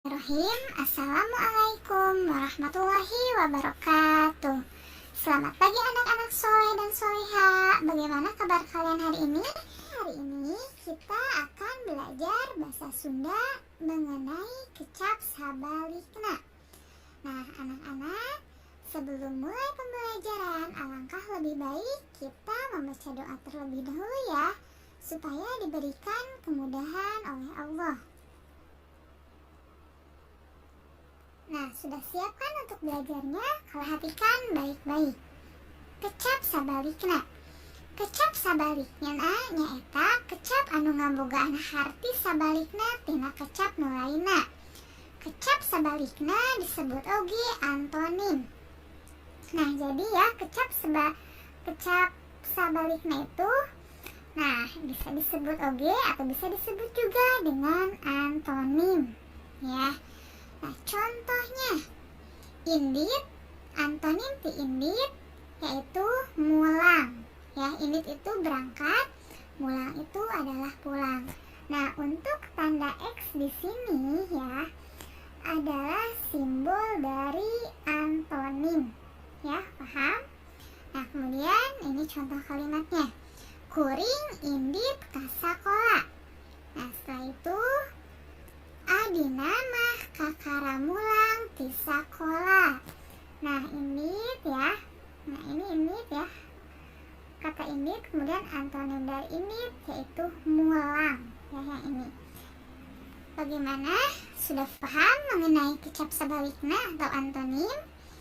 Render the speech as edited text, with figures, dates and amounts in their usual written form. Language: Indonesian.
Assalamualaikum warahmatullahi wabarakatuh. Selamat pagi anak-anak soleh dan soleha. Bagaimana kabar kalian hari ini? Hari ini kita akan belajar bahasa Sunda mengenai kecap sabalikna. Nah anak-anak, sebelum mulai pembelajaran, alangkah lebih baik kita membaca doa terlebih dahulu ya, supaya diberikan kemudahan oleh Allah. Nah, sudah siap kan untuk belajarnya? Perhatikan baik-baik. Kecap sabalikna. Kecap sabalikna nyaeta kecap anu ngabogaan harti sabalikna tina kecap nu lainna. Kecap sabalikna disebut oge antonim. Nah, jadi ya kecap sabalikna itu bisa disebut oge atau bisa disebut juga dengan antonim ya. Nah, contohnya indit, antonim ti indit yaitu mulang. Ya, indit itu berangkat, mulang itu adalah pulang. Nah, untuk tanda X di sini ya adalah simbol dari antonim. Ya, paham? Nah, kemudian ini contoh kalimatnya. Kuring indit ka sakola. Nah, setelah itu adina mah kakaramulang ti sakola. Nah, indit ya. Nah, ini indit ya. Kata indit, kemudian antonim dari indit yaitu mulang. Ya, yang ini. Bagaimana? Sudah paham mengenai kecap sabalikna atau antonim?